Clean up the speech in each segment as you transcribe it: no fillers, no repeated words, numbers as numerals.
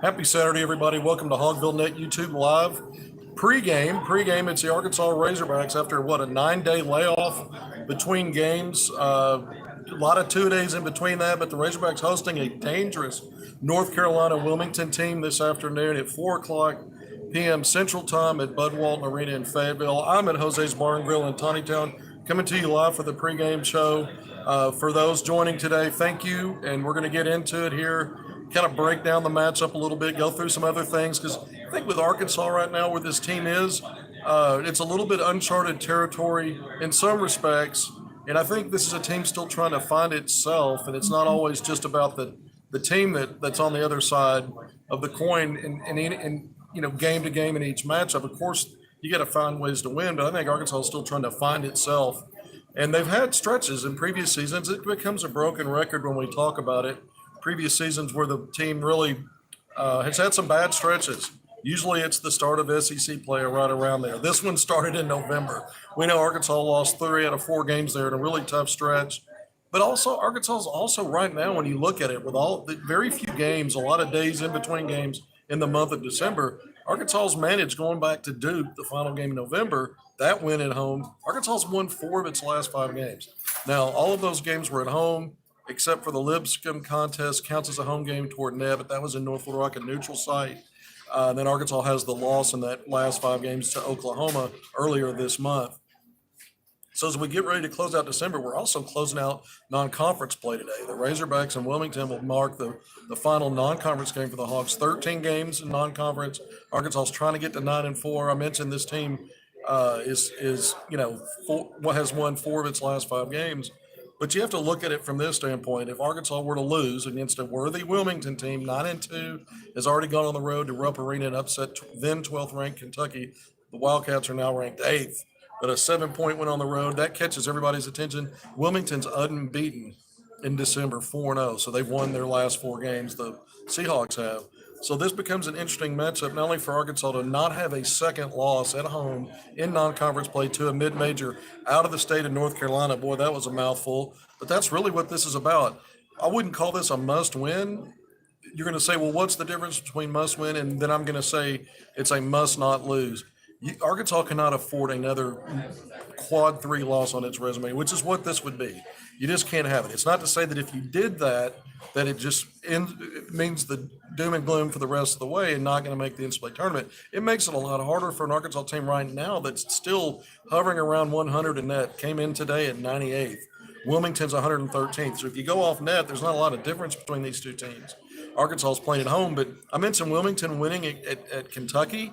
Happy Saturday, everybody. Welcome to HogvilleNET YouTube Live. Pregame, it's the Arkansas Razorbacks after, a 9-day layoff between games. A lot of 2 days in between that, but the Razorbacks hosting a dangerous North Carolina-Wilmington team this afternoon at 4 o'clock p.m. Central Time at Bud Walton Arena in Fayetteville. I'm at Jose's Bar and Grill in Tawnytown, coming to you live for the pregame show. For those joining today, thank you, and we're going to get into it here, kind of break down the matchup a little bit, go through some other things, because I think with Arkansas right now, where this team is, it's a little bit uncharted territory in some respects, and I think this is a team still trying to find itself, and it's not always just about the team that's on the other side of the coin in game to game in each matchup. Of course, you got to find ways to win, but I think Arkansas is still trying to find itself. And they've had stretches in previous seasons. It becomes a broken record when we talk about it. Previous seasons where the team really has had some bad stretches. Usually it's the start of SEC play or right around there. This one started in November. We know Arkansas lost 3 out of 4 games there in a really tough stretch. But also, Arkansas is also right now, when you look at it, with all the very few games, a lot of days in between games in the month of December, Arkansas's managed, going back to Duke, the final game in November, that win at home. Arkansas's won 4 of its last 5 games. Now, all of those games were at home, except for the Lipscomb contest, counts as a home game toward Net, but that was in North Little Rock, a neutral site. Then Arkansas has the loss in that last 5 games to Oklahoma earlier this month. So as we get ready to close out December, we're also closing out non-conference play today. The Razorbacks in Wilmington will mark the final non-conference game for the Hogs. 13 games in non-conference. Arkansas is trying to get to 9-4. I mentioned this team has won 4 of its last 5 games. But you have to look at it from this standpoint. If Arkansas were to lose against a worthy Wilmington team, 9-2, has already gone on the road to Rupp Arena and upset then 12th ranked Kentucky. The Wildcats are now ranked 8th. But a 7-point win on the road, that catches everybody's attention. Wilmington's unbeaten in December, 4-0. So they've won their last 4 games, the Seahawks have. So this becomes an interesting matchup, not only for Arkansas to not have a second loss at home in non-conference play to a mid-major out of the state of North Carolina. Boy, that was a mouthful. But that's really what this is about. I wouldn't call this a must-win. You're going to say, well, what's the difference between must-win? And then I'm going to say it's a must-not-lose. Arkansas cannot afford another quad 3 loss on its resume, which is what this would be. You just can't have it. It's not to say that if you did that it just it means the doom and gloom for the rest of the way and not going to make the NCAA tournament. It makes it a lot harder for an Arkansas team right now that's still hovering around 100 in net. Came in today at 98th. Wilmington's 113th. So if you go off net, there's not a lot of difference between these two teams. Arkansas is playing at home, but I mentioned Wilmington winning at Kentucky.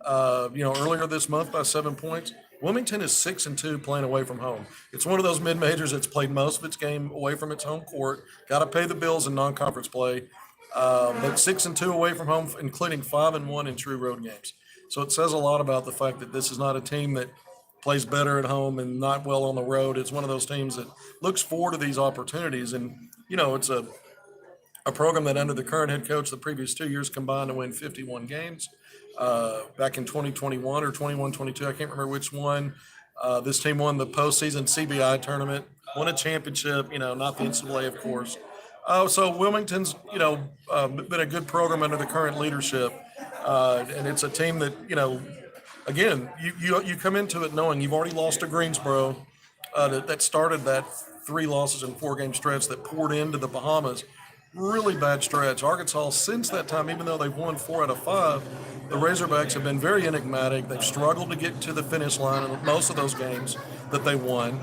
Earlier this month by 7 points. Wilmington is 6-2 playing away from home. It's one of those mid-majors that's played most of its game away from its home court. Got to pay the bills in non-conference play, but 6-2 away from home, including 5-1 in true road games. So it says a lot about the fact that this is not a team that plays better at home and not well on the road. It's one of those teams that looks forward to these opportunities, and it's a program that under the current head coach, the previous 2 years combined to win 51 games. Back in 2021 or 21-22, I can't remember which one. This team won the postseason CBI tournament, won a championship, not the NCAA, of course. So Wilmington's, been a good program under the current leadership. And it's a team that, again, you come into it knowing you've already lost to Greensboro, that started that 3 losses in 4-game stretch that poured into the Bahamas. Really bad stretch. Arkansas, since that time, even though they've won 4 out of 5, the Razorbacks have been very enigmatic. They've struggled to get to the finish line in most of those games that they won.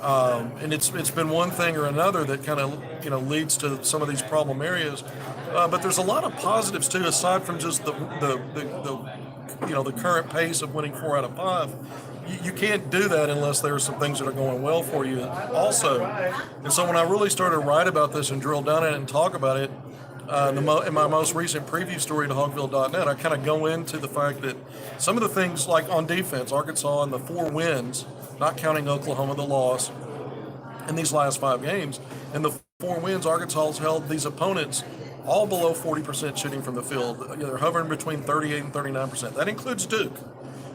And it's been one thing or another that kind of leads to some of these problem areas. But there's a lot of positives too, aside from just the current pace of winning 4 out of 5. You can't do that unless there are some things that are going well for you also. And so when I really started to write about this and drill down in it and talk about it, in my most recent preview story to HogvilleNet, I kind of go into the fact that some of the things, like on defense, Arkansas in the 4 wins, not counting Oklahoma, the loss, in these last 5 games, in the 4 wins, Arkansas has held these opponents all below 40% shooting from the field. They're hovering between 38 and 39%. That includes Duke.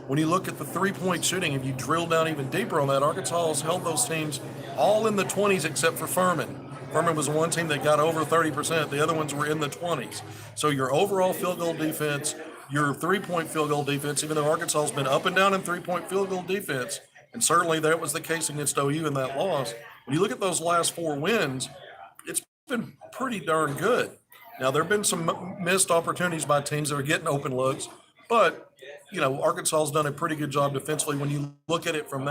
When you look at the 3-point shooting, if you drill down even deeper on that, Arkansas has held those teams all in the 20s except for Furman. Furman was the one team that got over 30%. The other ones were in the 20s. So your overall field goal defense, your three-point field goal defense, even though Arkansas has been up and down in three-point field goal defense, and certainly that was the case against OU in that loss, when you look at those last 4 wins, it's been pretty darn good. Now, there have been some missed opportunities by teams that are getting open looks, but Arkansas has done a pretty good job defensively when you look at it from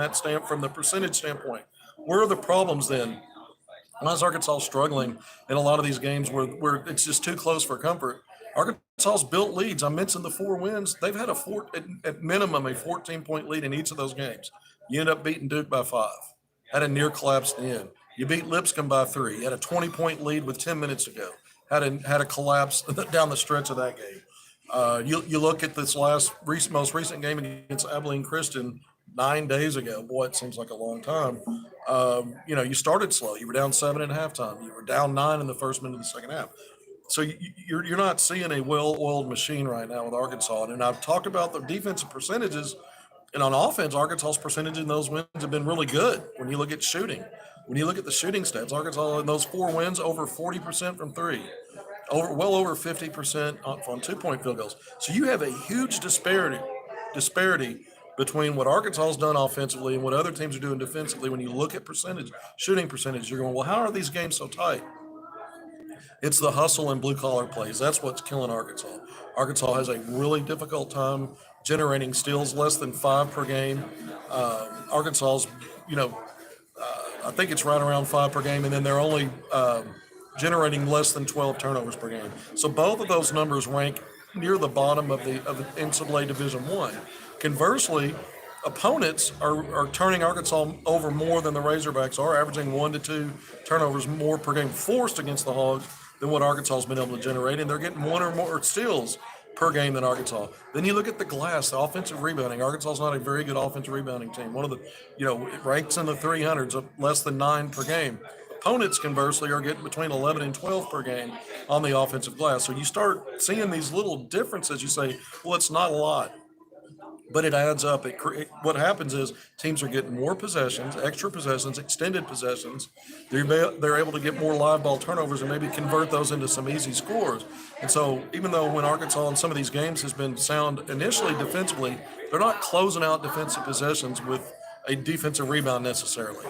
from the percentage standpoint. Where are the problems then? Why is Arkansas struggling in a lot of these games where it's just too close for comfort? Arkansas's built leads. I mentioned the 4 wins. They've had at minimum a 14-point lead in each of those games. You end up beating Duke by 5. Had a near collapse at the end. You beat Lipscomb by 3. You had a 20-point lead with 10 minutes to go. Had a collapse down the stretch of that game. You look at this most recent game against Abilene Christian 9 days ago. Boy, it seems like a long time. You started slow. You were down 7 at halftime. You were down 9 in the first minute of the second half. So you're not seeing a well-oiled machine right now with Arkansas. And I've talked about the defensive percentages. And on offense, Arkansas's percentage in those wins have been really good when you look at shooting. When you look at the shooting stats, Arkansas in those 4 wins, over 40% from 3. Well over 50% on 2-point field goals. So you have a huge disparity between what Arkansas has done offensively and what other teams are doing defensively. When you look at shooting percentage, you're going, well, how are these games so tight? It's the hustle and blue-collar plays. That's what's killing Arkansas. Arkansas has a really difficult time generating steals, less than 5 per game. Arkansas's, I think it's right around 5 per game, and then they're only generating less than 12 turnovers per game. So both of those numbers rank near the bottom of the NCAA Division I. Conversely, opponents are turning Arkansas over more than the Razorbacks are, averaging 1 to 2 turnovers more per game forced against the Hogs than what Arkansas has been able to generate, and they're getting 1 or more steals per game than Arkansas. Then you look at the glass, the offensive rebounding. Arkansas is not a very good offensive rebounding team. One of the, it ranks in the 300s, of less than 9 per game. Opponents, conversely, are getting between 11 and 12 per game on the offensive glass. So you start seeing these little differences. You say, well, it's not a lot, but it adds up. What happens is teams are getting more possessions, extra possessions, extended possessions. They're able to get more live ball turnovers and maybe convert those into some easy scores. And so even though when Arkansas in some of these games has been sound initially defensively, they're not closing out defensive possessions with a defensive rebound necessarily.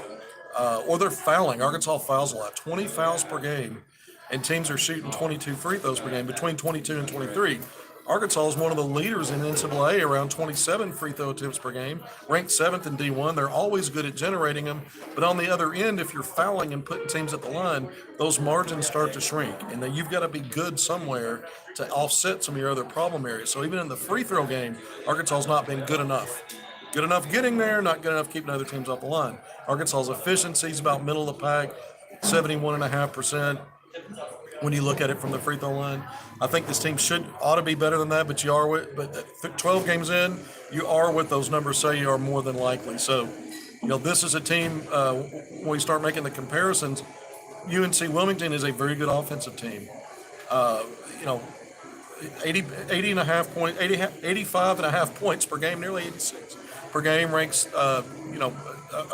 Or they're fouling. Arkansas fouls a lot, 20 fouls per game, and teams are shooting 22 free throws per game, between 22 and 23. Arkansas is one of the leaders in NCAA, around 27 free throw attempts per game, ranked 7th in D1. They're always good at generating them. But on the other end, if you're fouling and putting teams at the line, those margins start to shrink. And then you've got to be good somewhere to offset some of your other problem areas. So even in the free throw game, Arkansas has not been good enough. Good enough getting there, not good enough keeping other teams off the line. Arkansas's efficiency is about middle of the pack, 71.5%. When you look at it from the free throw line, I think this team ought to be better than that, but 12 games in, you are what those numbers say you are more than likely. So, this is a team, when we start making the comparisons, UNC-Wilmington is a very good offensive team. 85 and a half points per game, nearly 86 per game, ranks,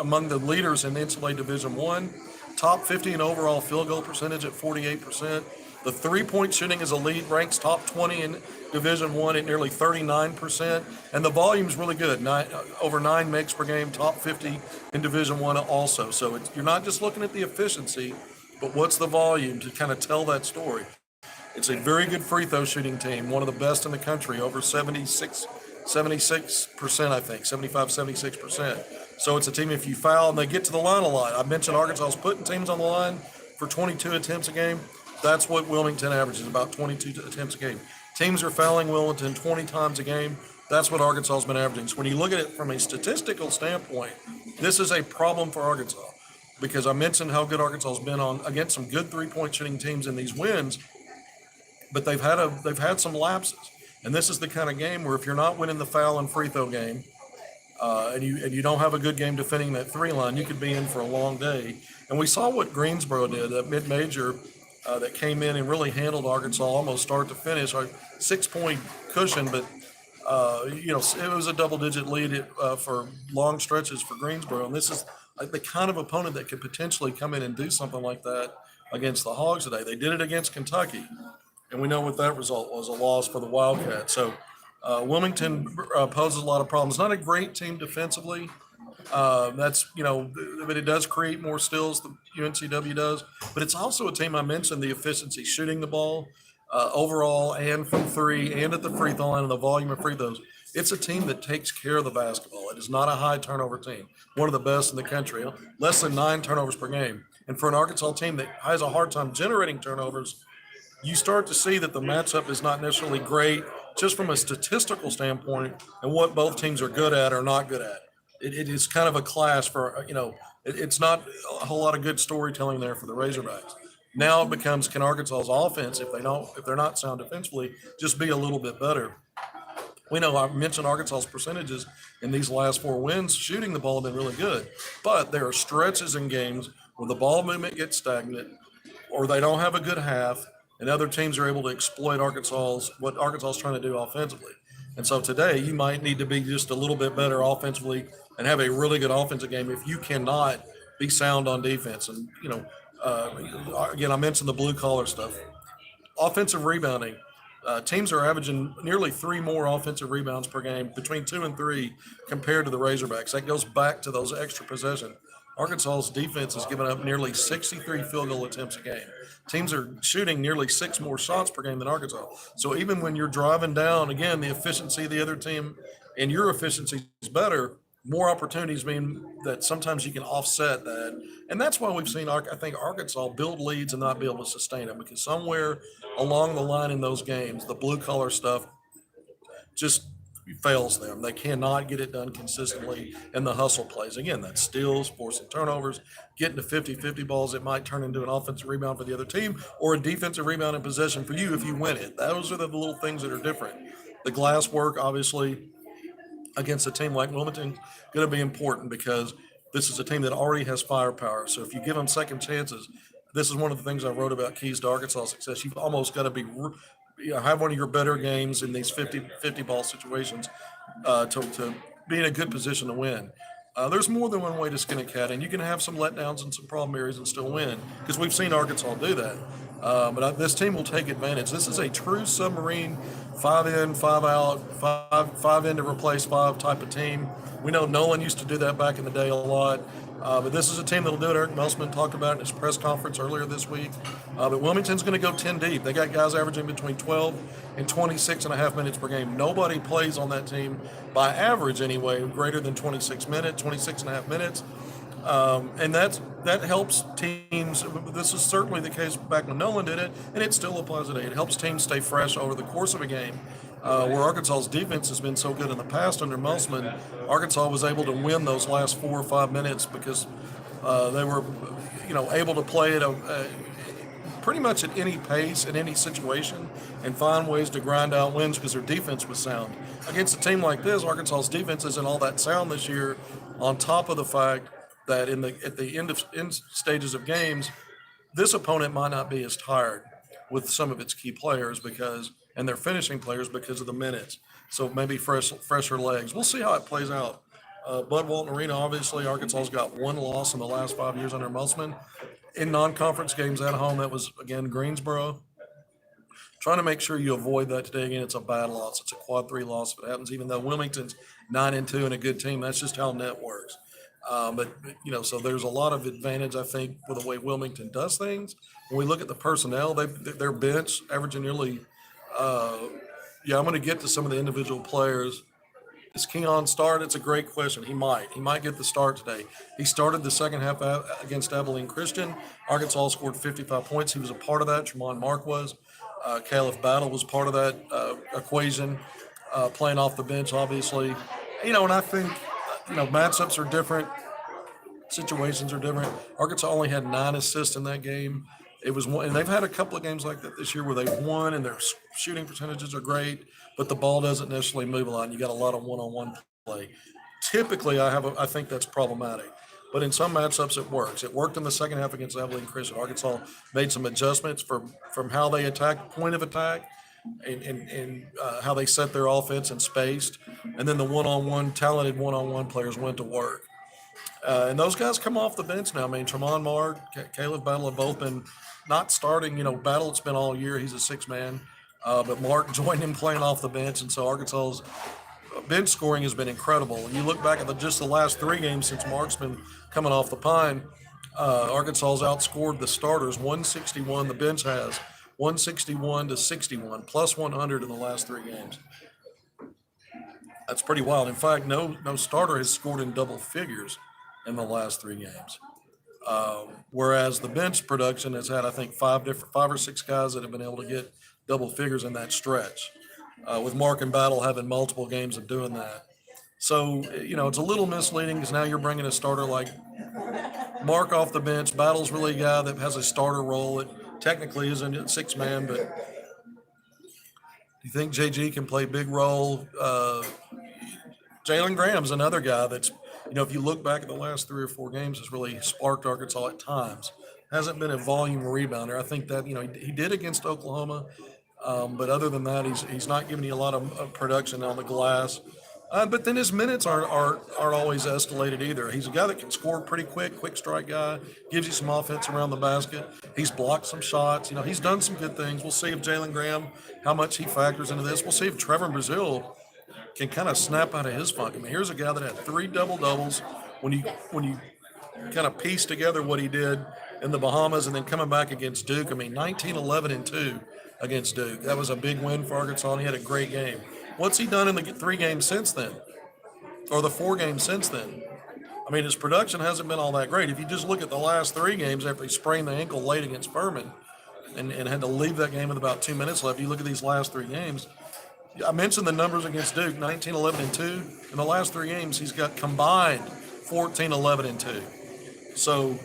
among the leaders in NCAA Division I. Top 50 in overall field goal percentage at 48%. The three-point shooting as a lead ranks top 20 in Division I at nearly 39%. And the volume's really good, over 9 makes per game, top 50 in Division I also. So you're not just looking at the efficiency, but what's the volume to kind of tell that story. It's a very good free throw shooting team, one of the best in the country, over 76%, I think, 76%. So it's a team, if you foul and they get to the line a lot. I mentioned Arkansas is putting teams on the line for 22 attempts a game. That's what Wilmington averages, about 22 attempts a game. Teams are fouling Wilmington 20 times a game. That's what Arkansas has been averaging. So when you look at it from a statistical standpoint, this is a problem for Arkansas, because I mentioned how good Arkansas has been against some good three-point shooting teams in these wins, but they've had some lapses. And this is the kind of game where if you're not winning the foul and free throw game, and you don't have a good game defending that 3 line, you could be in for a long day. And we saw what Greensboro did, that mid-major that came in and really handled Arkansas almost start to finish. A 6-point cushion, but it was a double-digit lead for long stretches for Greensboro. And this is the kind of opponent that could potentially come in and do something like that against the Hogs today. They did it against Kentucky, and we know what that result was, a loss for the Wildcats. So Wilmington poses a lot of problems. Not a great team defensively. But it does create more steals than UNCW does. But it's also a team, I mentioned the efficiency, shooting the ball overall and from three and at the free throw line and the volume of free throws. It's a team that takes care of the basketball. It is not a high turnover team, one of the best in the country, less than 9 turnovers per game. And for an Arkansas team that has a hard time generating turnovers, you start to see that the matchup is not necessarily great just from a statistical standpoint and what both teams are good at or not good at. It is kind of a clash for, it's not a whole lot of good storytelling there for the Razorbacks. Now it becomes, can Arkansas's offense, if they're not sound defensively, just be a little bit better? We know I mentioned Arkansas's percentages in these last 4 wins, shooting the ball have been really good, but there are stretches in games where the ball movement gets stagnant or they don't have a good half, and other teams are able to exploit what Arkansas is trying to do offensively. And so today you might need to be just a little bit better offensively and have a really good offensive game if you cannot be sound on defense. And, again, I mentioned the blue collar stuff. Offensive rebounding. Teams are averaging nearly 3 more offensive rebounds per game, between 2 and 3, compared to the Razorbacks. That goes back to those extra possessions. Arkansas's defense has given up nearly 63 field goal attempts a game. Teams are shooting nearly 6 more shots per game than Arkansas. So even when you're driving down, again, the efficiency of the other team and your efficiency is better, more opportunities mean that sometimes you can offset that. And that's why we've seen, I think, Arkansas build leads and not be able to sustain them, because somewhere along the line in those games, the blue collar stuff just fails them. They cannot get it done consistently in the hustle plays. Again, that's steals, forcing turnovers, getting to 50-50 balls. It might turn into an offensive rebound for the other team or a defensive rebound in possession for you if you win it. Those are the little things that are different. The glass work, obviously, against a team like Wilmington, going to be important because this is a team that already has firepower. So if you give them second chances, this is one of the things I wrote about keys to Arkansas success. You've almost got to have one of your better games in these 50-50 ball situations to be in a good position to win. There's more than one way to skin a cat, and you can have some letdowns and some problem areas and still win, because we've seen Arkansas do that. But this team will take advantage. This is a true submarine, 5 in, 5 out, five in to replace 5 type of team. We know Nolan used to do that back in the day a lot. But this is a team that'll do it. Eric Melsman talked about it in his press conference earlier this week. But Wilmington's going to go 10 deep. They got guys averaging between 12 and 26.5 minutes per game. Nobody plays on that team, by average anyway, greater than 26 and a half minutes. And that helps teams. This is certainly the case back when Nolan did it, and it still applies today. It helps teams stay fresh over the course of a game. Where Arkansas's defense has been so good in the past under Melsman, Arkansas was able to win those last 4 or 5 minutes because they were, able to play it pretty much at any pace, in any situation, and find ways to grind out wins because their defense was sound. Against a team like this, Arkansas's defense isn't all that sound this year, on top of the fact that at the end stages of games, this opponent might not be as tired with some of its key players and their finishing players because of the minutes. So maybe fresher legs. We'll see how it plays out. Bud Walton Arena, obviously, Arkansas's got 1 loss in the last 5 years under Melsman. In non-conference games at home, that was, again, Greensboro. Trying to make sure you avoid that today. Again, it's a bad loss. It's a quad 3 loss if it happens, even though Wilmington's 9-2 and a good team. That's just how net works. So there's a lot of advantage, I think, for the way Wilmington does things. When we look at the personnel, their bench averaging nearly I'm going to get to some of the individual players. Is Keon start? It's a great question. He might get the start today. He started the second half against Abilene Christian. Arkansas scored 55 points. He was a part of that. Tremont Mark was. Caliph Battle was part of that equation, playing off the bench, obviously. And I think, matchups are different. Situations are different. Arkansas only had 9 assists in that game. It was one, and they've had a couple of games like that this year where they've won and their shooting percentages are great, but the ball doesn't necessarily move a lot, and you got a lot of one-on-one play. Typically, I think that's problematic, but in some matchups it works. It worked in the second half against Abilene Christian. Arkansas made some adjustments from how they attack, point of attack, and how they set their offense and spaced, and then the talented one-on-one players went to work. And those guys come off the bench now. I mean, Tremont Mark, Caleb Battle have both been not starting. Battle it's been all year. He's a six-man. But Mark joined him playing off the bench. And so Arkansas's bench scoring has been incredible. You look back at just the last three games since Mark's been coming off the pine, Arkansas's outscored the starters 161. The bench has 161 to 61, plus 100 in the last three games. That's pretty wild. In fact, no starter has scored in double figures in the last three games. Whereas the bench production has had, I think, five or six guys that have been able to get double figures in that stretch, with Mark and Battle having multiple games of doing that. So, it's a little misleading because now you're bringing a starter like Mark off the bench. Battle's really a guy that has a starter role. It technically isn't a six-man, but you think JG can play a big role? Jalen Graham's another guy that's, if you look back at the last 3 or 4 games, has really sparked Arkansas at times. Hasn't been a volume rebounder. I think that, he did against Oklahoma, but other than that, he's not giving you a lot of production on the glass. But then his minutes aren't always escalated either. He's a guy that can score pretty quick strike guy, gives you some offense around the basket. He's blocked some shots. He's done some good things. We'll see if Jalen Graham, how much he factors into this. We'll see if Trevor Brazile can kind of snap out of his funk. I mean, here's a guy that had 3 double-doubles when you kind of piece together what he did in the Bahamas and then coming back against Duke. I mean, 19, 11, and 2 against Duke. That was a big win for Arkansas, and he had a great game. What's he done in the 3 games since then? Or the 4 games since then? I mean, his production hasn't been all that great. If you just look at the last 3 games after he sprained the ankle late against Furman and had to leave that game with about 2 minutes left, you look at these last 3 games. I mentioned the numbers against Duke, 19, 11, and 2. In the last 3 games, he's got combined 14, 11, and 2. So,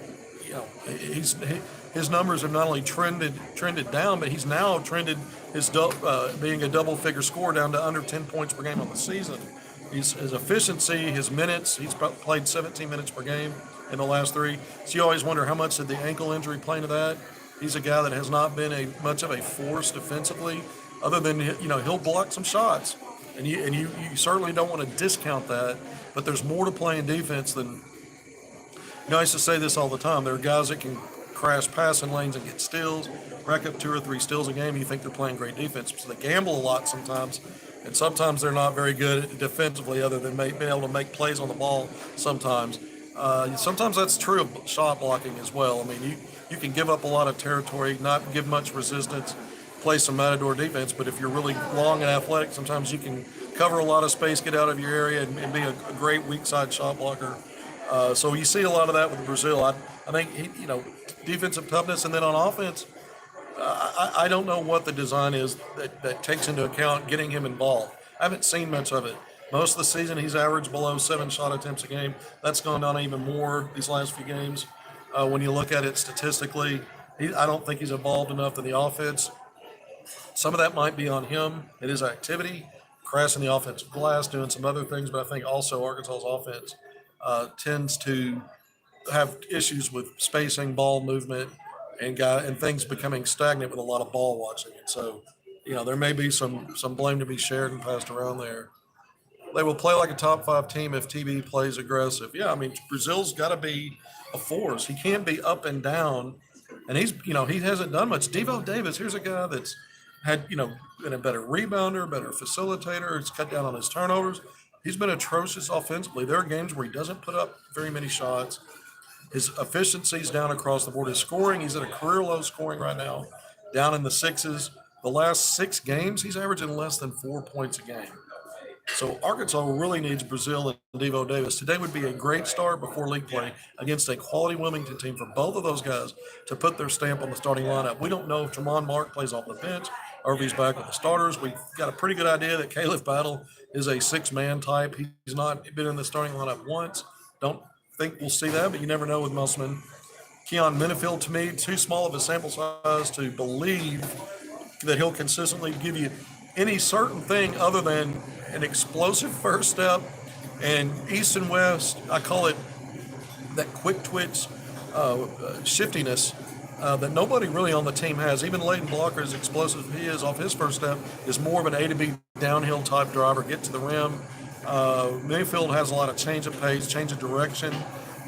his numbers have not only trended down, but he's now trended his being a double-figure score down to under 10 points per game on the season. His efficiency, his minutes, he's played 17 minutes per game in the last 3. So you always wonder how much did the ankle injury play into that. He's a guy that has not been much of a force defensively, other than he'll block some shots, and you certainly don't want to discount that. But there's more to playing defense than. I used to say this all the time. There are guys that can crash passing lanes and get steals, rack up 2 or 3 steals a game. You think they're playing great defense, so they gamble a lot sometimes, and sometimes they're not very good defensively, other than being able to make plays on the ball. Sometimes that's true of shot blocking as well. I mean, you can give up a lot of territory, not give much resistance, play some matador defense, but if you're really long and athletic, sometimes you can cover a lot of space, get out of your area, and be a great weak side shot blocker. So you see a lot of that with Brazile. I think defensive toughness, and then on offense, I don't know what the design is that takes into account getting him involved. I haven't seen much of it. Most of the season, he's averaged below 7 shot attempts a game. That's gone down even more these last few games. When you look at it statistically, I don't think he's involved enough in the offense. Some of that might be on him and his activity, crashing the offensive glass, doing some other things, but I think also Arkansas's offense tends to have issues with spacing, ball movement, and things becoming stagnant with a lot of ball watching. And so, there may be some blame to be shared and passed around there. They will play like a top 5 team if TB plays aggressive. Yeah, I mean, Brazil's got to be a force. He can't be up and down, and he hasn't done much. Devo Davis, here's a guy that's had, been a better rebounder, better facilitator. He's cut down on his turnovers. He's been atrocious offensively. There are games where he doesn't put up very many shots. His efficiency's down across the board. His scoring, he's at a career low scoring right now, down in the 6s. The last 6 games, he's averaging less than 4 points a game. So Arkansas really needs Brazile and Devo Davis. Today would be a great start before league play against a quality Wilmington team for both of those guys to put their stamp on the starting lineup. We don't know if Tremont Mark plays off the bench or if he's back with the starters. We've got a pretty good idea that Caleb Battle is a 6-man type. He's not been in the starting lineup once. Don't think we'll see that, but you never know with Musselman. Keon Minifield, to me, too small of a sample size to believe that he'll consistently give you any certain thing other than an explosive first step and east and west. I call it that quick twitch shiftiness that nobody really on the team has. Even Leighton Blocker, as explosive as he is off his first step, is more of an A to B downhill type driver, get to the rim. Mayfield has a lot of change of pace, change of direction.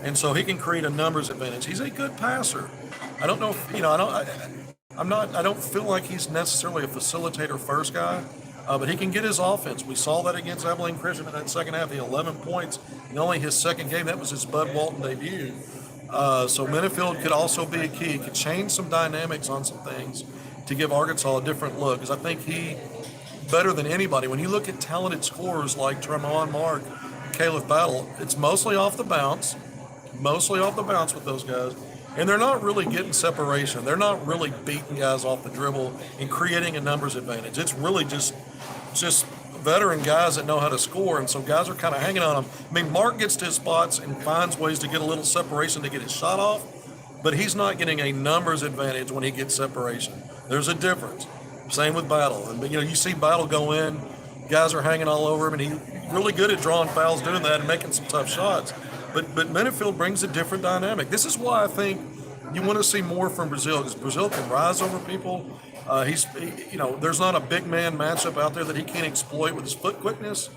and so he can create a numbers advantage. He's a good passer. I don't know if, I don't feel like he's necessarily a facilitator first guy, but he can get his offense. We saw that against Abilene Christian in that second half. He had 11 points in only his second game. That was his Bud Walton debut. So Minifield could also be a key. He could change some dynamics on some things to give Arkansas a different look. Because I think he, better than anybody, when you look at talented scorers like Tremont Mark, Caleb Battle, it's mostly off the bounce with those guys. And they're not really getting separation. They're not really beating guys off the dribble and creating a numbers advantage. It's really just veteran guys that know how to score, and so guys are kind of hanging on him. I mean, Mark gets to his spots and finds ways to get a little separation to get his shot off, but he's not getting a numbers advantage when he gets separation. There's a difference. Same with Battle. And you see Battle go in, guys are hanging all over him, and he's really good at drawing fouls, doing that, and making some tough shots. But Minifield brings a different dynamic. This is why I think you want to see more from Brazil, because Brazil can rise over people. There's not a big man matchup out there that he can't exploit with his foot quickness.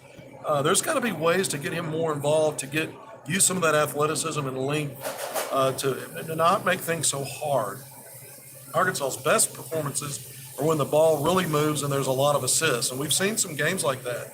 There's got to be ways to get him more involved, to use some of that athleticism and length to not make things so hard. Arkansas's best performances are when the ball really moves and there's a lot of assists, and we've seen some games like that.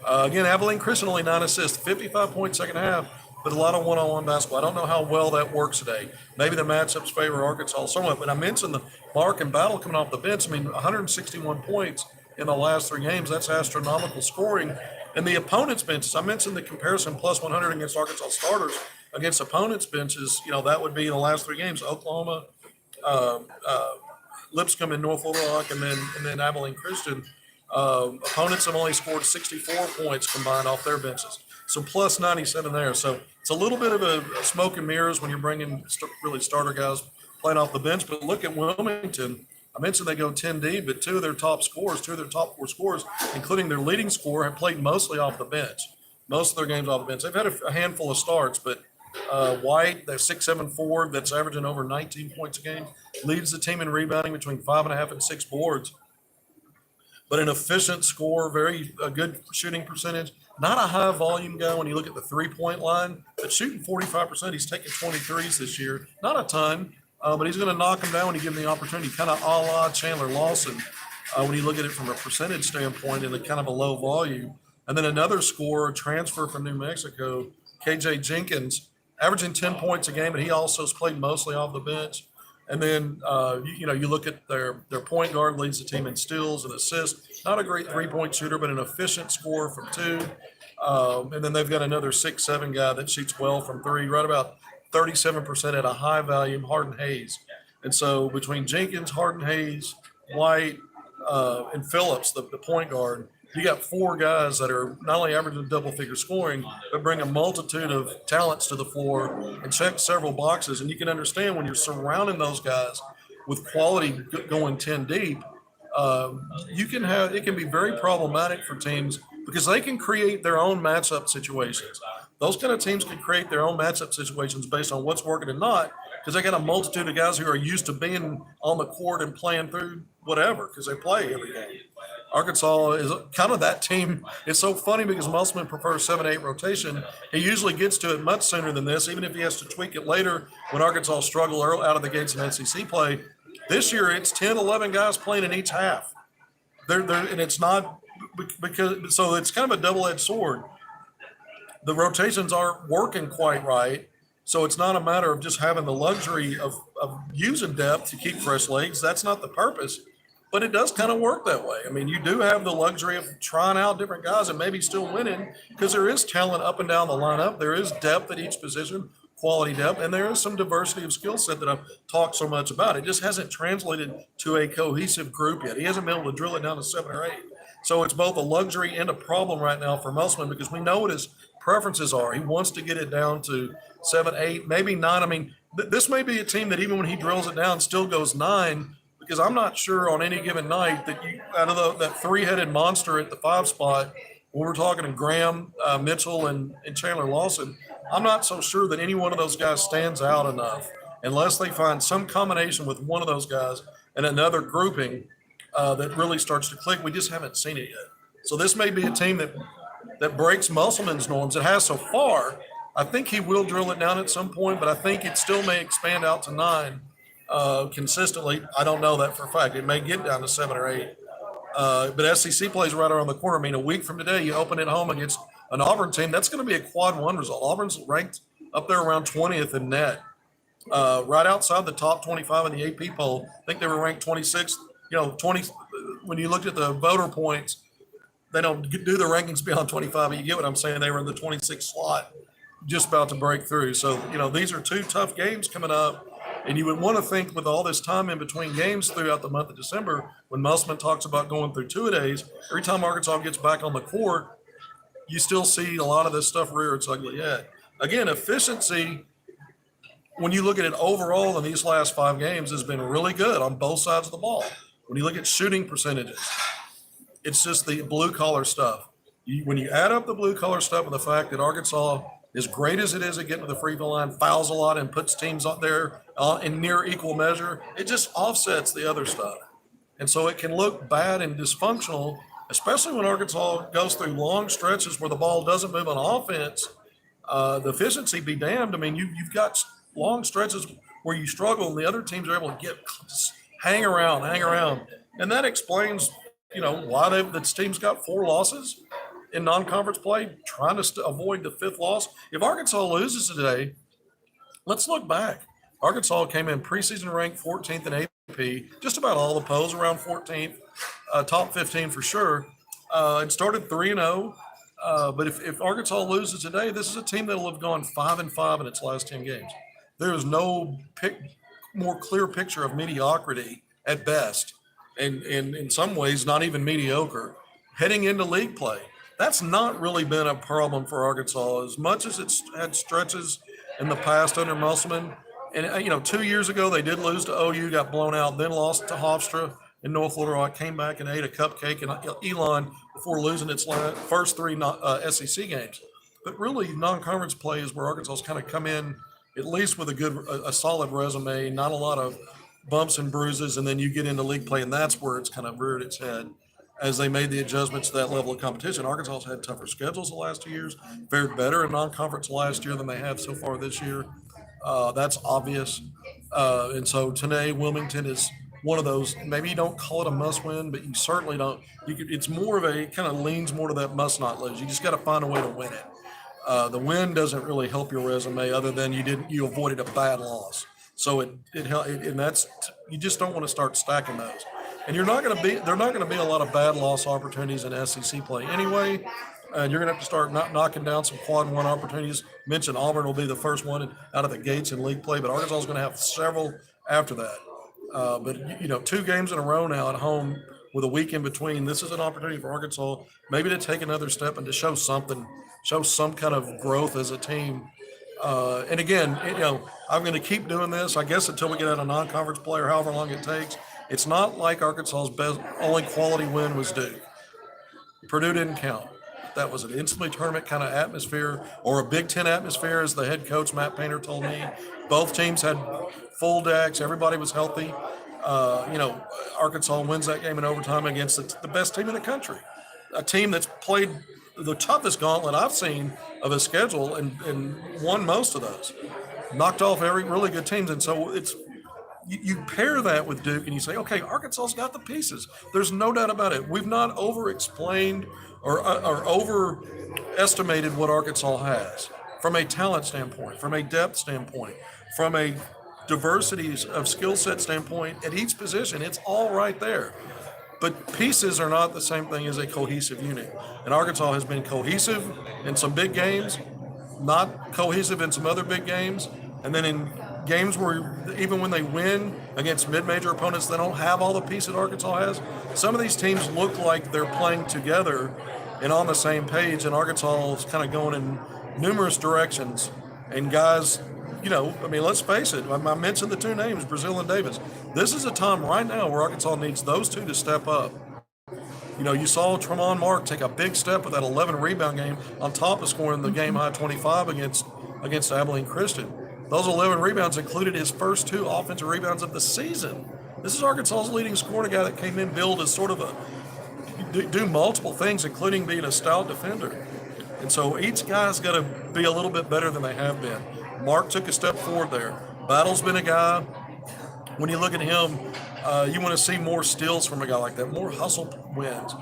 Again, Abilene Christian only 9 assists, 55-point second half, but a lot of one-on-one basketball. I don't know how well that works today. Maybe the matchups favor Arkansas somewhat, but I mentioned the Mark and Battle coming off the bench. I mean, 161 points in the last 3 games. That's astronomical scoring. And the opponent's benches, I mentioned the comparison plus 100 against Arkansas starters. Against opponent's benches, that would be in the last 3 games: Oklahoma, Lipscomb and North Little Rock, and then Abilene Christian. Opponents have only scored 64 points combined off their benches. So plus 97 there. So it's a little bit of a smoke and mirrors when you're bringing really starter guys playing off the bench. But look at Wilmington. I mentioned they go 10 deep, but 2 of their top 4 scorers, including their leading scorer, have played mostly off the bench. Most of their games off the bench. They've had a handful of starts, but White, their 6'7" forward that's averaging over 19 points a game, leads the team in rebounding between 5.5 and 6 boards. But an efficient score, a good shooting percentage. Not a high volume guy when you look at the 3-point line, but shooting 45%. He's taken 23s this year. Not a ton, but he's going to knock them down when you give him the opportunity, kind of a la Chandler Lawson when you look at it from a percentage standpoint in a kind of a low volume. And then another scorer, transfer from New Mexico, KJ Jenkins, averaging 10 points a game, but he also has played mostly off the bench. And then, you look at their point guard, leads the team in steals and assists. Not a great 3-point shooter, but an efficient scorer from 2. And then they've got another 6'7" guy that shoots well from 3, right about 37% at a high volume, Harden Hayes. And so between Jenkins, Harden Hayes, White, and Phillips, the point guard, you got 4 guys that are not only averaging double-figure scoring, but bring a multitude of talents to the floor and check several boxes. And you can understand when you're surrounding those guys with quality going 10 deep, it can be very problematic for teams because they can create their own matchup situations. Those kind of teams can create their own matchup situations based on what's working and not, because they got a multitude of guys who are used to being on the court and playing through whatever because they play every game. Arkansas is kind of that team. It's so funny because Musselman prefers 7-8 rotation. He usually gets to it much sooner than this, even if he has to tweak it later when Arkansas struggle out of the gates in SEC play. This year, it's 10, 11 guys playing in each half. And it's not because – so it's kind of a double-edged sword. The rotations aren't working quite right, so it's not a matter of just having the luxury of using depth to keep fresh legs. That's not the purpose. But it does kind of work that way. I mean, you do have the luxury of trying out different guys and maybe still winning because there is talent up and down the lineup. There is depth at each position, quality depth, and there is some diversity of skill set that I've talked so much about. It just hasn't translated to a cohesive group yet. He hasn't been able to drill it down to 7 or 8. So it's both a luxury and a problem right now for Musselman because we know what his preferences are. He wants to get it down to 7, 8, maybe 9. I mean, this may be a team that even when he drills it down still goes 9. Because I'm not sure on any given night that out of that 3-headed monster at the 5 spot, when we're talking to Graham, Mitchell, and Chandler Lawson, I'm not so sure that any one of those guys stands out enough unless they find some combination with one of those guys and another grouping that really starts to click. We just haven't seen it yet. So this may be a team that breaks Musselman's norms. It has so far. I think he will drill it down at some point, but I think it still may expand out to 9 consistently. I don't know that for a fact. It may get down to 7 or 8. But SEC plays right around the corner. I mean, a week from today, you open at home against an Auburn team. That's going to be a quad 1 result. Auburn's ranked up there around 20th in net, right outside the top 25 in the AP poll. I think they were ranked 26th. 20. When you looked at the voter points, they don't do the rankings beyond 25, but you get what I'm saying. They were in the 26th slot, just about to break through. So, these are 2 tough games coming up. And you would want to think with all this time in between games throughout the month of December, when Musselman talks about going through 2-a-days, every time Arkansas gets back on the court, you still see a lot of this stuff rear its ugly head. Again, efficiency, when you look at it overall in these last 5 games, has been really good on both sides of the ball. When you look at shooting percentages, it's just the blue-collar stuff. When you add up the blue-collar stuff with the fact that Arkansas, as great as it is at getting to the free throw line, fouls a lot and puts teams out there in near equal measure, it just offsets the other stuff. And so it can look bad and dysfunctional, especially when Arkansas goes through long stretches where the ball doesn't move on offense. The efficiency be damned. I mean, you've got long stretches where you struggle and the other teams are able to hang around. And that explains, why this team's got 4 losses in non-conference play, trying to avoid the 5th loss. If Arkansas loses today, let's look back. Arkansas came in preseason ranked 14th in AP, just about all the polls around 14th, top 15 for sure. It started 3-0. But if Arkansas loses today, this is a team that will have gone 5-5 in its last 10 games. There is no more clear picture of mediocrity at best, and in some ways not even mediocre, heading into league play. That's not really been a problem for Arkansas as much as it's had stretches in the past under Musselman. And, 2 years ago, they did lose to OU, got blown out, then lost to Hofstra in North Little Rock, came back and ate a cupcake in Elon before losing its first 3 SEC games. But really, non-conference play is where Arkansas's kind of come in at least with a solid resume, not a lot of bumps and bruises, and then you get into league play, and that's where it's kind of reared its head as they made the adjustments to that level of competition. Arkansas's had tougher schedules the last 2 years, fared better in non-conference last year than they have so far this year. That's obvious. And so today, Wilmington is one of those, maybe you don't call it a must win, but you certainly don't. It's more of kind of leans more to that must not lose. You just got to find a way to win it. The win doesn't really help your resume other than you avoided a bad loss. So and that's, you just don't want to start stacking those. And they're not going to be a lot of bad loss opportunities in SEC play anyway. And you're going to have to start knocking down some quad 1 opportunities. Mentioned Auburn will be the first one out of the gates in league play, but Arkansas is going to have several after that. But 2 games in a row now at home with a week in between. This is an opportunity for Arkansas maybe to take another step and to show some kind of growth as a team. And again, I'm going to keep doing this, I guess, until we get out of non-conference play or however long it takes. It's not like Arkansas's only quality win was Duke. Purdue didn't count. That was an NCAA tournament kind of atmosphere, or a Big Ten atmosphere, as the head coach, Matt Painter, told me. Both teams had full decks. Everybody was healthy. Arkansas wins that game in overtime against the best team in the country, a team that's played the toughest gauntlet I've seen of a schedule and won most of those, knocked off every really good teams. And so you pair that with Duke and you say, okay, Arkansas's got the pieces. There's no doubt about it. We've not over-explained or overestimated what Arkansas has from a talent standpoint, from a depth standpoint, from a diversity of skill set standpoint at each position. It's all right there. But pieces are not the same thing as a cohesive unit. And Arkansas has been cohesive in some big games, not cohesive in some other big games. And then in games where even when they win against mid-major opponents, they don't have all the pieces Arkansas has. Some of these teams look like they're playing together and on the same page, and Arkansas is kind of going in numerous directions. And guys, let's face it, I mentioned the 2 names, Brazil and Davis. This is a time right now where Arkansas needs those 2 to step up. You saw Tremont Mark take a big step with that 11 rebound game on top of scoring the game high 25 against Abilene Christian. Those 11 rebounds included his first 2 offensive rebounds of the season. This is Arkansas's leading scorer, a guy that came in billed as sort of do multiple things, including being a stout defender. And so each guy's got to be a little bit better than they have been. Mark took a step forward there. Battle's been a guy, when you look at him, you want to see more steals from a guy like that, more hustle wins.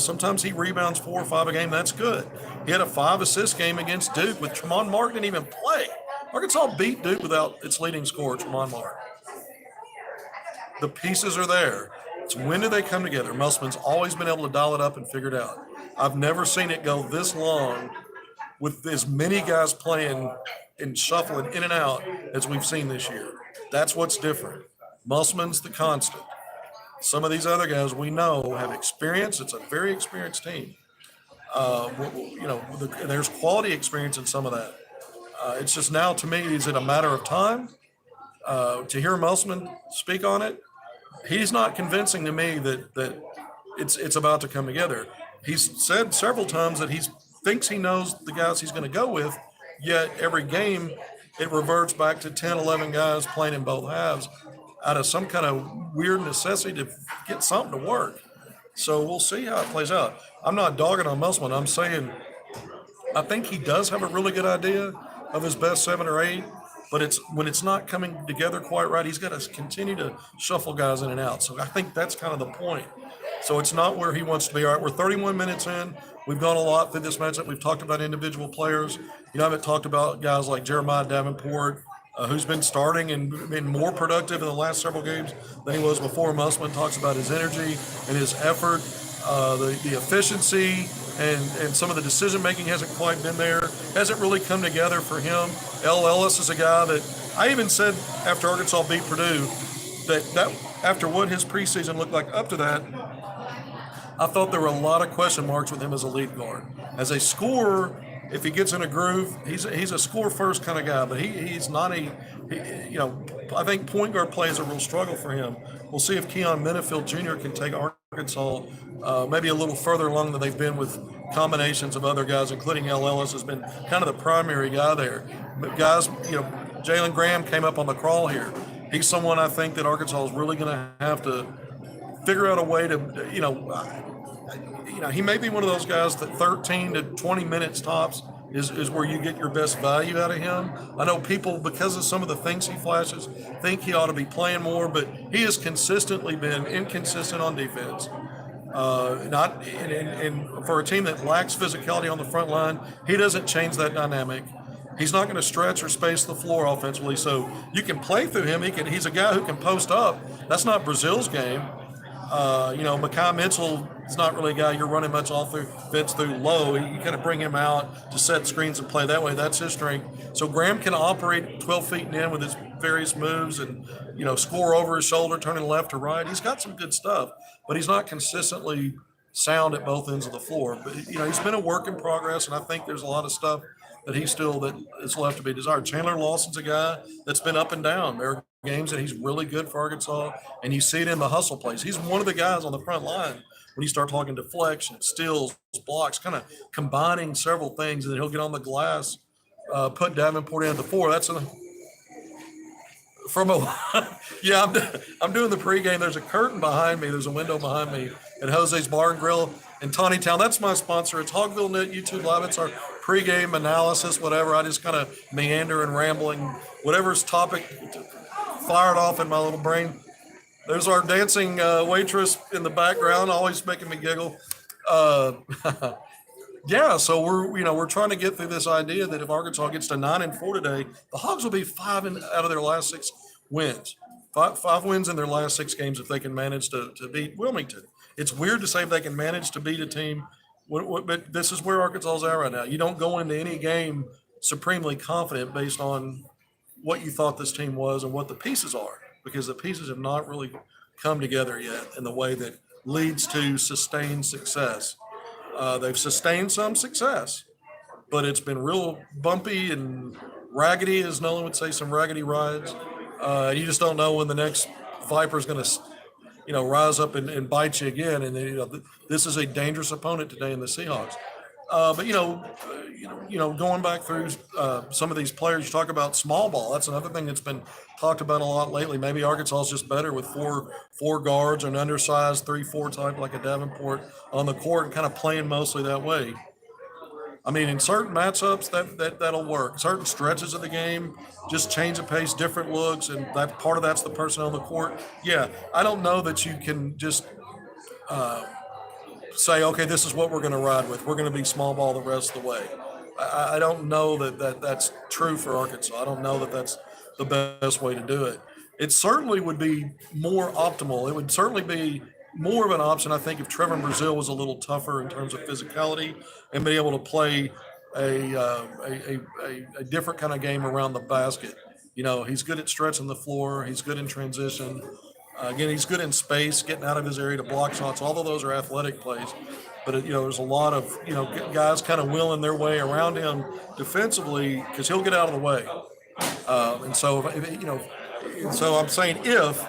Sometimes he rebounds 4 or 5 a game. That's good. He had a 5-assist game against Duke with Tremont Mark didn't even play. Arkansas beat Duke without its leading scorer, Tremont Mark. The pieces are there. It's when do they come together? Musselman's always been able to dial it up and figure it out. I've never seen it go this long with as many guys playing and shuffling in and out as we've seen this year. That's what's different. Musselman's the constant. Some of these other guys we know have experience. It's a very experienced team. There's quality experience in some of that. It's just now, to me, is it a matter of time? To hear Musselman speak on it, he's not convincing to me that it's about to come together. He's said several times that he thinks he knows the guys he's going to go with, yet every game it reverts back to 10, 11 guys playing in both halves out of some kind of weird necessity to get something to work. So we'll see how it plays out. I'm not dogging on Musselman. I'm saying I think he does have a really good idea of his best 7 or 8, but when it's not coming together quite right, he's got to continue to shuffle guys in and out. So I think that's kind of the point. So it's not where he wants to be. All right, we're 31 minutes in. We've gone a lot through this matchup. We've talked about individual players. I haven't talked about guys like Jeremiah Davenport, who's been starting and been more productive in the last several games than he was before. Musselman talks about his energy and his effort, the efficiency, and some of the decision-making hasn't quite been there. Hasn't really come together for him. L. Ellis is a guy that I even said after Arkansas beat Purdue that after what his preseason looked like up to that, I thought there were a lot of question marks with him as a lead guard. As a scorer, if he gets in a groove, he's a score first kind of guy, but he's not I think point guard play is a real struggle for him. We'll see if Keon Minifield Jr. can take Arkansas maybe a little further along than they've been with combinations of other guys, including L. Ellis has been kind of the primary guy there. But guys, Jalen Graham came up on the crawl here. He's someone I think that Arkansas is really going to have to figure out a way to, he may be one of those guys that 13 to 20 minutes tops is where you get your best value out of him. I know people, because of some of the things he flashes, think he ought to be playing more, but he has consistently been inconsistent on defense. And for a team that lacks physicality on the front line, he doesn't change that dynamic. He's not going to stretch or space the floor offensively, so you can play through him. He's a guy who can post up. That's not Brazil's game. Mekhi Mitchell is not really a guy you're running much offense through low. You kind of bring him out to set screens and play that way. That's his strength. So Graham can operate 12 feet and in with his various moves and, score over his shoulder, turning left to right. He's got some good stuff, but he's not consistently sound at both ends of the floor. But, he's been a work in progress, and I think there's a lot of stuff that is left to be desired. Chandler Lawson's a guy that's been up and down. There are games that he's really good for Arkansas, and you see it in the hustle plays. He's one of the guys on the front line when you start talking deflection, steals, blocks, kind of combining several things, and then he'll get on the glass, put Davenport in at the 4. I'm doing the pregame. There's a curtain behind me. There's a window behind me at Jose's Bar and Grill in Tawny Town. That's my sponsor. It's HogvilleNET YouTube Live. It's our pregame analysis, whatever. I just kind of meander and rambling, whatever's topic fired off in my little brain. There's our dancing waitress in the background, always making me giggle. So we're trying to get through this idea that if Arkansas gets to 9-4 today, the Hogs will be 5 out of their last 6 wins. Five wins in their last 6 games if they can manage to beat Wilmington. It's weird to say if they can manage to beat a team, but this is where Arkansas is at right now. You don't go into any game supremely confident based on what you thought this team was and what the pieces are, because the pieces have not really come together yet in the way that leads to sustained success. They've sustained some success, but it's been real bumpy and raggedy, as Nolan would say, some raggedy rides. You just don't know when the next Viper is going to, rise up and bite you again. And this is a dangerous opponent today in the Seahawks. Going back through some of these players, you talk about small ball. That's another thing that's been talked about a lot lately. Maybe Arkansas is just better with four guards, an undersized 3-4 type like a Davenport on the court, and kind of playing mostly that way. I mean, in certain matchups, that'll work. Certain stretches of the game, just change of pace, different looks, and that part of that's the personnel on the court. Yeah, I don't know that you can just say, okay, this is what we're going to ride with. We're going to be small ball the rest of the way. I don't know that's true for Arkansas. I don't know that that's the best way to do it. It certainly would be more optimal. It would certainly be more of an option, I think, if Trevor Brazile was a little tougher in terms of physicality and be able to play a different kind of game around the basket. You know, he's good at stretching the floor. He's good in transition. Again, he's good in space, getting out of his area to block shots. All of those are athletic plays, but there's a lot of guys kind of willing their way around him defensively because he'll get out of the way. And so, so I'm saying if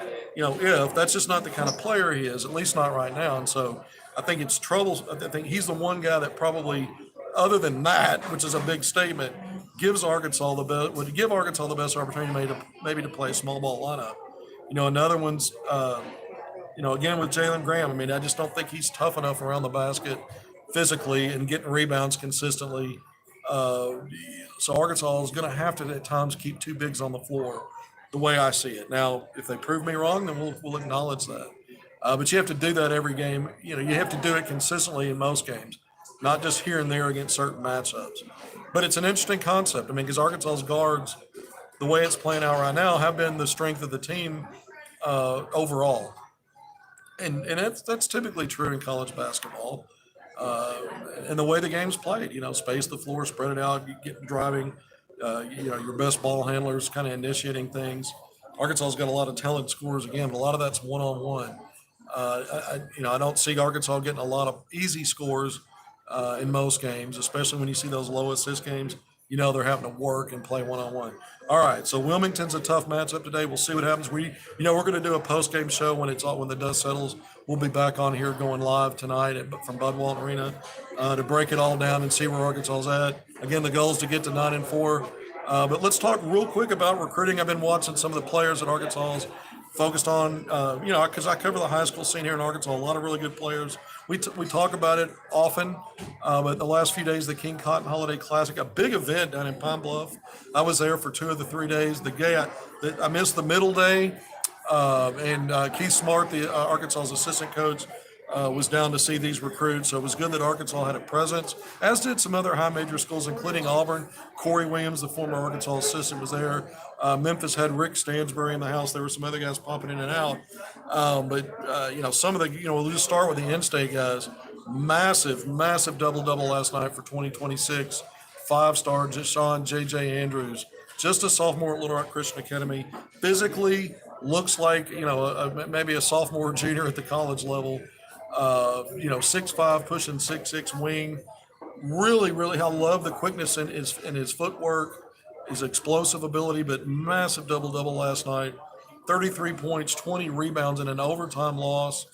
that's just not the kind of player he is, at least not right now. And so I think it's trouble. I think he's the one guy that probably, other than that, which is a big statement, would give Arkansas the best opportunity maybe to play a small ball lineup. Another one's, again with Jalen Graham. I mean, I just don't think he's tough enough around the basket physically and getting rebounds consistently. So Arkansas is going to have to at times keep two bigs on the floor, the way I see it. Now, if they prove me wrong, then we'll acknowledge that. But you have to do that every game. You have to do it consistently in most games, not just here and there against certain matchups. But it's an interesting concept. I mean, because Arkansas's guards, the way it's playing out right now, have been the strength of the team overall, and that's typically true in college basketball. And the way the game's played, space the floor, spread it out, get driving. Your best ball handlers kind of initiating things. Arkansas's got a lot of talented scorers again, but a lot of that's one-on-one. I don't see Arkansas getting a lot of easy scores in most games, especially when you see those low assist games. They're having to work and play one-on-one. All right, so Wilmington's a tough matchup today. We'll see what happens. We're going to do a post-game show when the dust settles. We'll be back on here going live tonight from Bud Walton Arena to break it all down and see where Arkansas's at. Again, the goal is to get to 9-4. But let's talk real quick about recruiting. I've been watching some of the players that Arkansas's focused on, because I cover the high school scene here in Arkansas. A lot of really good players. We talk about it often, but the last few days, the King Cotton Holiday Classic, a big event down in Pine Bluff. I was there for 2 of the 3 days. I missed the middle day, and Keith Smart, the Arkansas's assistant coach, was down to see these recruits. So it was good that Arkansas had a presence, as did some other high major schools, including Auburn. Corey Williams, the former Arkansas assistant, was there. Memphis had Rick Stansbury in the house. There were some other guys popping in and out. Some of the, we'll just start with the in-state guys. Massive double-double last night for 2026. 5-star Sean J.J. Andrews, just a sophomore at Little Rock Christian Academy. Physically looks like, maybe a sophomore or junior at the college level. 6'5", pushing 6'6" wing. Really, I love the quickness in his footwork, his explosive ability, but massive double-double last night. 33 points, 20 rebounds in an overtime loss.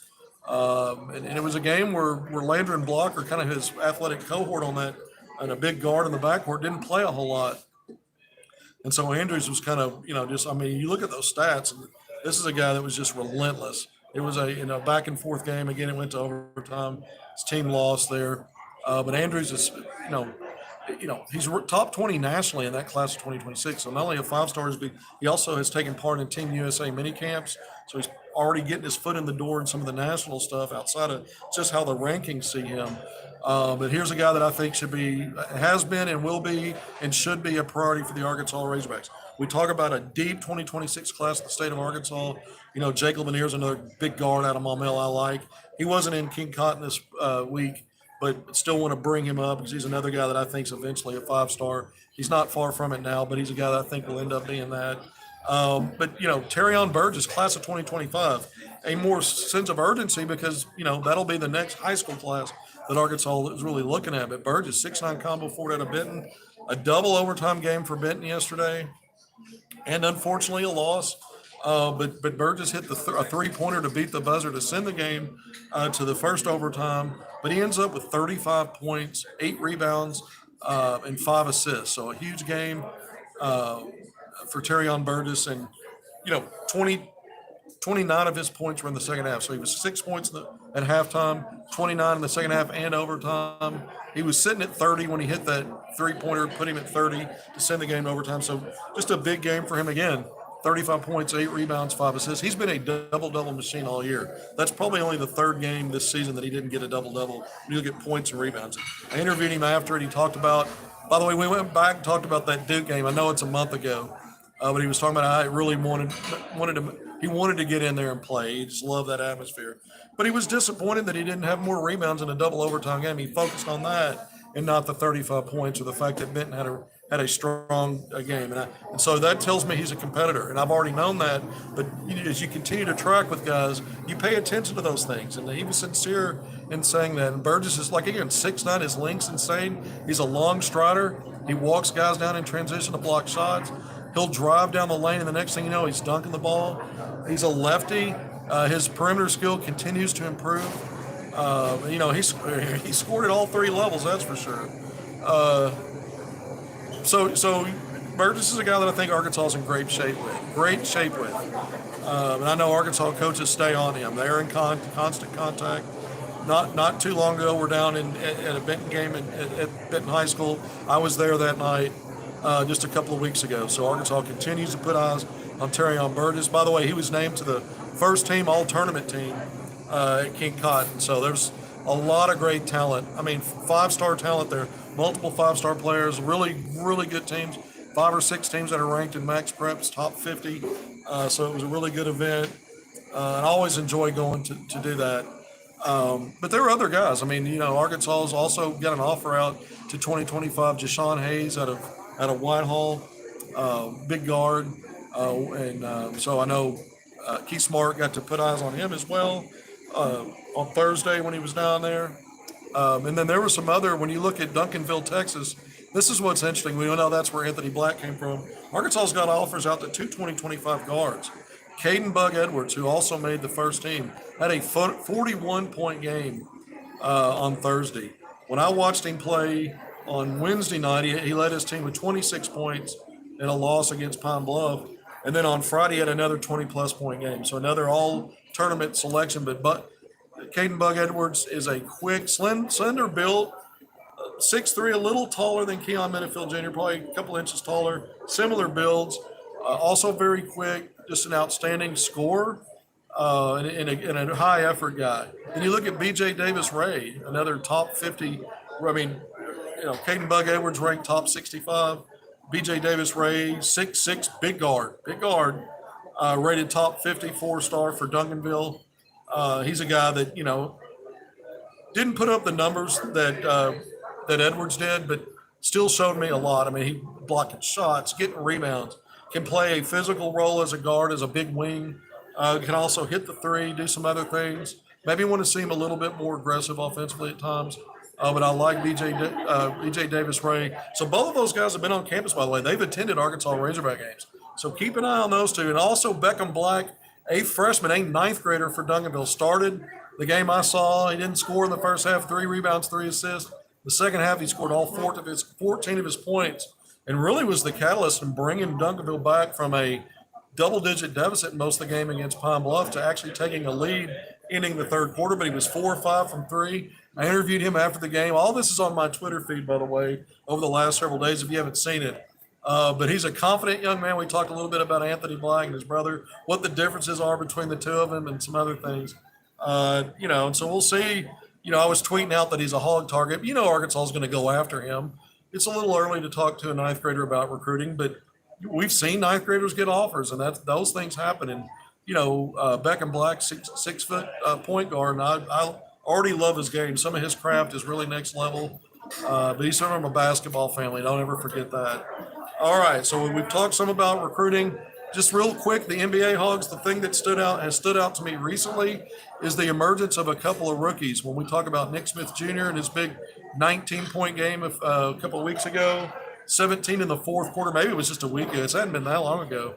And it was a game where Landry Blocker, kind of his athletic cohort on that, and a big guard in the backcourt, didn't play a whole lot. And so Andrews was kind of, you look at those stats, and this is a guy that was just relentless. It was a back and forth game. Again, it went to overtime. His team lost there. But Andrews is, he's top 20 nationally in that class of 2026. So not only a 5-star, he also has taken part in Team USA mini camps. So he's already getting his foot in the door in some of the national stuff outside of just how the rankings see him. But here's a guy that I think has been and will be and should be a priority for the Arkansas Razorbacks. We talk about a deep 2026 class in the state of Arkansas. Jake Lanier is another big guard out of Maumelle I like. He wasn't in King Cotton this week, but still want to bring him up because he's another guy that I think is eventually a 5-star. He's not far from it now, but he's a guy that I think will end up being that. But Terrion Burgess, class of 2025, a more sense of urgency because, that'll be the next high school class that Arkansas is really looking at. But Burgess, 6'9" combo forward out of Benton, a double overtime game for Benton yesterday, and unfortunately a loss. But Burgess hit a 3-pointer to beat the buzzer to send the game to the first overtime. But he ends up with 35 points, 8 rebounds, and 5 assists. So a huge game for Terrion Burgess. And, 29 of his points were in the second half. So he was 6 points at halftime, 29 in the second half and overtime. He was sitting at 30 when he hit that three-pointer, put him at 30 to send the game to overtime. So just a big game for him again. 35 points, 8 rebounds, 5 assists. He's been a double-double machine all year. That's probably only the third game this season that he didn't get a double-double. You look at points and rebounds. I interviewed him after it. He talked about, by the way, we went back and talked about that Duke game. I know it's a month ago, but he was talking about how he really wanted to get in there and play. He just loved that atmosphere. But he was disappointed that he didn't have more rebounds in a double overtime game. He focused on that and not the 35 points or the fact that Benton had a strong game. And so that tells me he's a competitor. And I've already known that. But as you continue to track with guys, you pay attention to those things. And he was sincere in saying that. And Burgess is, like, again, 6'9", his length's insane. He's a long strider. He walks guys down in transition to block shots. He'll drive down the lane, and the next thing you know, he's dunking the ball. He's a lefty. His perimeter skill continues to improve. He scored at all 3 levels, that's for sure. So Burgess is a guy that I think Arkansas is in great shape with. And I know Arkansas coaches stay on him. They're in constant contact. Not too long ago, we're down at a Benton game at Benton High School. I was there that night just a couple of weeks ago. So Arkansas continues to put eyes on Terrion Burgess. By the way, he was named to the first team all-tournament team at King Cotton. So there's a lot of great talent. I mean, 5-star talent there. Multiple 5-star players, really, really good teams. 5 or 6 teams that are ranked in Max Prep's top 50. So it was a really good event. And I always enjoy going to do that. But there were other guys. I mean, Arkansas's also got an offer out to 2025. Jashawn Hayes out of Whitehall, big guard. So I know Keith Smart got to put eyes on him as well on Thursday when he was down there. And then there were some other, when you look at Duncanville, Texas, this is what's interesting. We know that's where Anthony Black came from. Arkansas's got offers out to 2 2025 guards. Caden Bug Edwards, who also made the first team, had a 41-point game on Thursday. When I watched him play on Wednesday night, he led his team with 26 points in a loss against Pine Bluff. And then on Friday, he had another 20-plus point game. So another all-tournament selection. But Caden Bug Edwards is a quick, slender build, 6'3", a little taller than Keon Minifield Jr., probably a couple inches taller, similar builds, also very quick, just an outstanding scorer, and a high-effort guy. And you look at B.J. Davis-Ray, another top 50, Caden Bug Edwards ranked top 65, B.J. Davis-Ray, 6'6", big guard, rated top 50, 4-star for Duncanville. He's a guy that, didn't put up the numbers that Edwards did, but still showed me a lot. I mean, he blocking shots, getting rebounds, can play a physical role as a guard, as a big wing, can also hit the three, do some other things. Maybe want to see him a little bit more aggressive offensively at times. But I like B.J. Davis-Ray. So both of those guys have been on campus, by the way. They've attended Arkansas Razorback games. So keep an eye on those two. And also Beckham Black, a freshman, a ninth grader for Duncanville, started the game I saw. He didn't score in the first half, 3 rebounds, 3 assists. The second half, he scored all 14 of his points and really was the catalyst in bringing Duncanville back from a double-digit deficit in most of the game against Pine Bluff to actually taking a lead, ending the third quarter. But he was 4 or 5 from 3. I interviewed him after the game. All this is on my Twitter feed, by the way, over the last several days if you haven't seen it. But he's a confident young man. We talked a little bit about Anthony Black and his brother, what the differences are between the two of them and some other things. And so we'll see. I was tweeting out that he's a hog target. Arkansas is going to go after him. It's a little early to talk to a ninth grader about recruiting, but we've seen ninth graders get offers, and those things happen. And, Beckham Black, 6 foot point guard, and I already love his game. Some of his craft is really next level, but he's from a basketball family. Don't ever forget that. All right, so we've talked some about recruiting. Just real quick, the NBA Hogs, the thing that has stood out to me recently is the emergence of a couple of rookies. When we talk about Nick Smith Jr. and his big 19-point game a couple of weeks ago, 17 in the fourth quarter, maybe it was just a week ago. It hadn't been that long ago.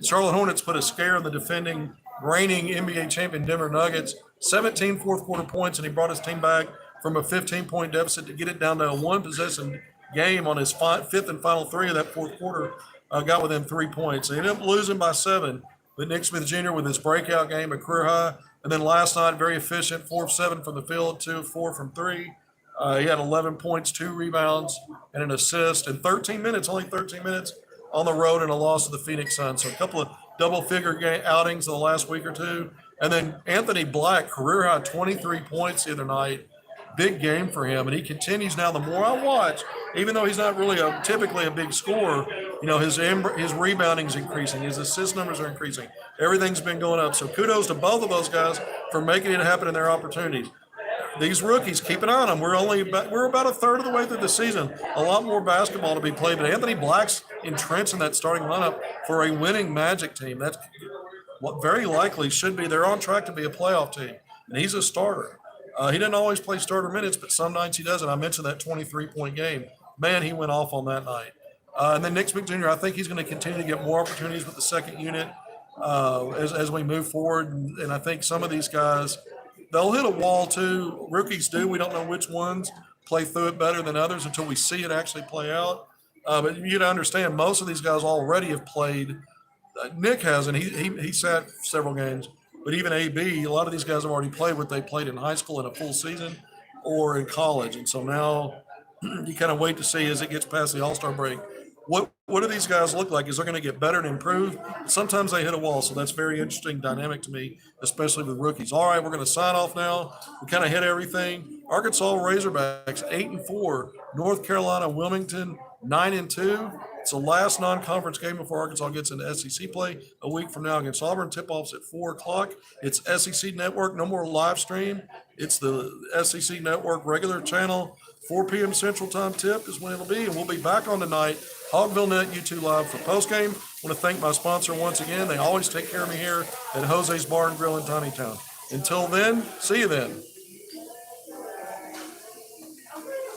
Charlotte Hornets put a scare in the defending, reigning NBA champion Denver Nuggets, 17 fourth-quarter points, and he brought his team back from a 15-point deficit to get it down to a one-possession game on his fifth and final 3 of that fourth quarter. got within 3 points. They ended up losing by 7, but Nick Smith Jr. with his breakout game, a career high. And then last night, very efficient, 4 of 7 from the field, 2 of 4 from 3. He had 11 points, 2 rebounds, and an assist in 13 minutes, only 13 minutes on the road in a loss to the Phoenix Suns. So a couple of double-figure outings in the last week or two. And then Anthony Black, career high 23 points the other night. Big game for him, and he continues now. The more I watch, even though he's not really typically a big scorer, his rebounding is increasing, his assist numbers are increasing. Everything's been going up. So kudos to both of those guys for making it happen in their opportunities. These rookies, keep an eye on them. We're about a third of the way through the season. A lot more basketball to be played, but Anthony Black's entrenched in that starting lineup for a winning Magic team. That's what very likely should be. They're on track to be a playoff team, and he's a starter. He didn't always play starter minutes, but some nights he does. And I mentioned that 23-point game. Man, he went off on that night. And then Nick Smith Jr., I think he's going to continue to get more opportunities with the second unit as we move forward. And I think some of these guys, they'll hit a wall too. Rookies do. We don't know which ones play through it better than others until we see it actually play out. But you got to understand, most of these guys already have played. Nick has, and he sat several games. But even AB, a lot of these guys have already played what they played in high school in a full season or in college. And so now you kind of wait to see as it gets past the All-Star break, what do these guys look like? Is they're going to get better and improve? Sometimes they hit a wall. So that's very interesting dynamic to me, especially with rookies. All right, we're going to sign off now. We kind of hit everything. Arkansas Razorbacks 8-4, North Carolina Wilmington 9-2. It's the last non-conference game before Arkansas gets into SEC play a week from now against Auburn. Tip-off's at 4 o'clock. It's SEC Network, no more live stream. It's the SEC Network regular channel. 4 p.m. Central Time tip is when it'll be, and we'll be back on tonight. HogvilleNET YouTube Live for postgame. I want to thank my sponsor once again. They always take care of me here at Jose's Bar and Grill in Tiny Town. Until then, see you then.